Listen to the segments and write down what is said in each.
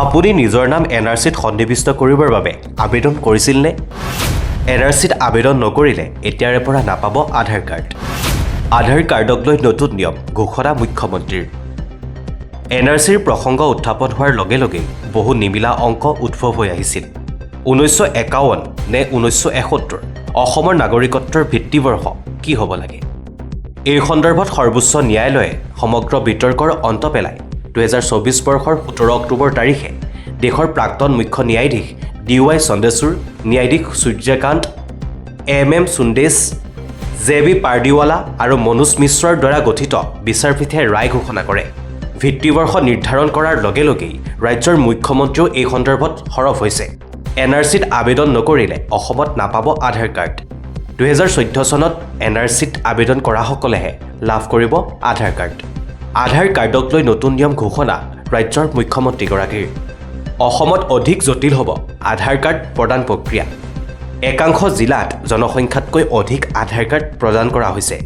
আপুনি নিজৰ নাম এনআৰচিত সন্নিৱিষ্ট কৰিবৰ বাবে আবেদন কৰিছিলনে? এনআৰচিত আবেদন নকৰিলে এতিয়াৰে পৰা নাপাব আধাৰ কাৰ্ড। আধাৰ কাৰ্ডক লৈ নতুন নিয়ম ঘোষণা মুখ্যমন্ত্ৰীৰ। এনআৰচিৰ প্ৰসংগ উত্থাপন হোৱাৰ লগে লগেই বহু নিমিলা অংক উদ্ভৱ হৈ আহিছিল। 1951 নে 1971 অসমৰ নাগৰিকত্বৰ ভিত্তিবৰ্ষ কি হ'ব লাগে? এই সন্দৰ্ভত সৰ্বোচ্চ ন্যায়ালয়ে সমগ্ৰ বিতৰ্কৰ অন্ত পেলাই 2024 বৰ্ষৰ 17 অক্টোবৰ তাৰিখে দেশৰ প্ৰাক্তন মুখ্য ন্যায়াধীশ DY চন্দ্ৰচূড়, ন্যায়াধীশ সূৰ্যকান্ত, MM সুন্দেশ, JB পাৰ্দিৱালা আৰু মনোজ মিশ্ৰৰ দ্বাৰা গঠিত বিচাৰপীঠে ৰায় ঘোষণা কৰে। ভিত্তিবৰ্ষ নিৰ্ধাৰণ কৰাৰ লগে লগেই ৰাজ্যৰ মুখ্যমন্ত্ৰীও এই সন্দৰ্ভত সৰব হৈছে। এনআৰচিত আবেদন নকৰিলে অসমত নাপাব আধাৰ কাৰ্ড। 2014 চনত এনআৰচিত আবেদন কৰাসকলেহে লাভ কৰিব আধাৰ কাৰ্ড। আধাৰ কাৰ্ডক লৈ নতুন নিয়ম ঘোষণা ৰাজ্যৰ মুখ্যমন্ত্ৰীগৰাকীৰ। অসমত অধিক জটিল হ'ব আধাৰ কাৰ্ড প্ৰদান প্ৰক্ৰিয়া। একাংশ জিলাত জনসংখ্যাতকৈ অধিক আধাৰ কাৰ্ড প্ৰদান কৰা হৈছে।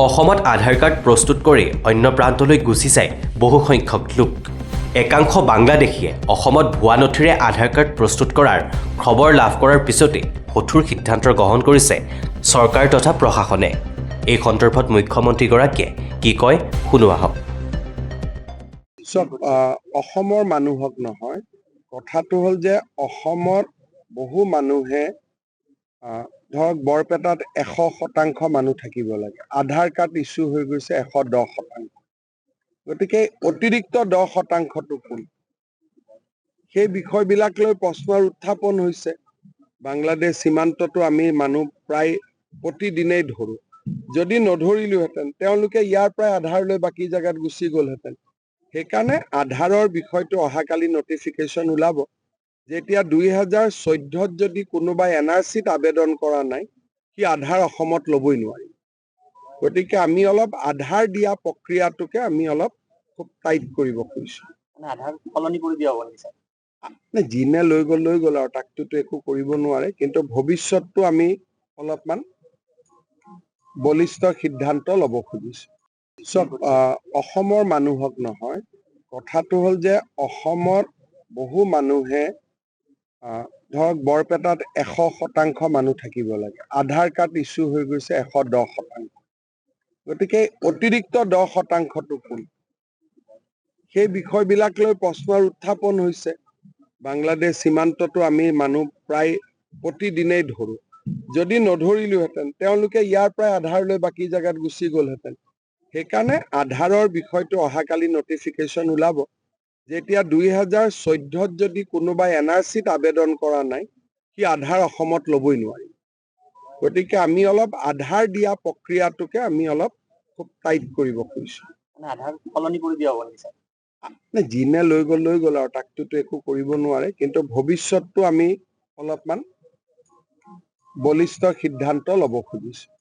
অসমত আধাৰ কাৰ্ড প্ৰস্তুত কৰি অন্য প্ৰান্তলৈ গুচি যায় বহু সংখ্যক লোক। একাংশ বাংলাদেশীয়ে অসমত ভুৱা নথিৰে আধাৰ কাৰ্ড প্ৰস্তুত কৰাৰ খবৰ লাভ কৰাৰ পিছতে কঠোৰ সিদ্ধান্ত গ্ৰহণ কৰিছে চৰকাৰ তথা প্ৰশাসনে। এই সন্দৰ্ভত মুখ্যমন্ত্ৰীগৰাকীয়ে কি কয় শুনো আহক। অসমৰ মানুহক নহয়, কথাটো হ'ল যে অসমৰ বহু মানুহে ধৰক বৰপেটাত 100% মানুহ থাকিব লাগে। আধাৰ কাৰ্ড ইছ্যু হৈ গৈছে 110%। গতিকে অতিৰিক্ত 10%টো কোন? সেই বিষয়বিলাক লৈ প্ৰশ্নৰ উত্থাপন হৈছে। বাংলাদেশ সীমান্ততো আমি মানুহ প্ৰায় প্ৰতিদিনেই ধৰোঁ। যদি নধৰিলোহেঁতেন তেওঁলোকে ইয়াৰ পৰাই আধাৰ লৈ বাকী জেগাত গুচি গ'লহেঁতেন। সেইকাৰণে আধাৰৰ বিষয়টো অহাকালি নটিফিকেশ্যন ওলাব। যেতিয়া 2014ত যদি কোনোবাই এনআৰচিত আবেদন কৰা নাই, সি আধাৰ অসমত ল'বই নোৱাৰিব। গতিকে আমি অলপ আধাৰ দিয়া প্ৰক্ৰিয়াটোকে আমি অলপ খুব টাইট কৰিব খুজিছোঁ। আধাৰ সলনি কৰি দিয়া হ'ব নেকি? যিনে লৈ গ'ল আৰু তাকটোতো একো কৰিব নোৱাৰে, কিন্তু ভৱিষ্যতটো আমি অলপমান বলিষ্ঠ সিদ্ধান্ত ল'ব খুজিছোঁ। অসমৰ মানুহক নহয়, কথাটো হ'ল যে অসমৰ বহু মানুহে ধৰক বৰপেটাত 100% মানুহ থাকিব লাগে। আধাৰ কাৰ্ড ইছ্যু হৈ গৈছে 110%। গতিকে অতিৰিক্ত 10%টো কোন? সেই বিষয়বিলাক লৈ প্ৰশ্নৰ উত্থাপন হৈছে। বাংলাদেশ সীমান্ততো আমি মানুহ প্ৰায় প্ৰতিদিনেই ধৰোঁ। যদি নধৰিলোহেঁতেন তেওঁলোকে ইয়াৰ পৰাই আধাৰ লৈ বাকী জেগাত গুচি গ'লহেঁতেন। সেইকাৰণে আধাৰৰ বিষয়টো অহাকালি নটিফিকেশ্যন ওলাব। যেতিয়া 2014ত যদি কোনোবাই এনআৰচিত আবেদন কৰা নাই, সি আধাৰ অসমত ল'বই নোৱাৰিব। গতিকে আমি অলপ আধাৰ দিয়া প্ৰক্ৰিয়াটোকে আমি অলপ খুব টাইট কৰিব খুজিছোঁ। আধাৰ সলনি কৰি দিয়া হ'ব নেকি? যিনে লৈ গ'ল আৰু তাকটোতো একো কৰিব নোৱাৰে, কিন্তু ভৱিষ্যতটো আমি অলপমান বলিষ্ঠ সিদ্ধান্ত ল'ব খুজিছোঁ।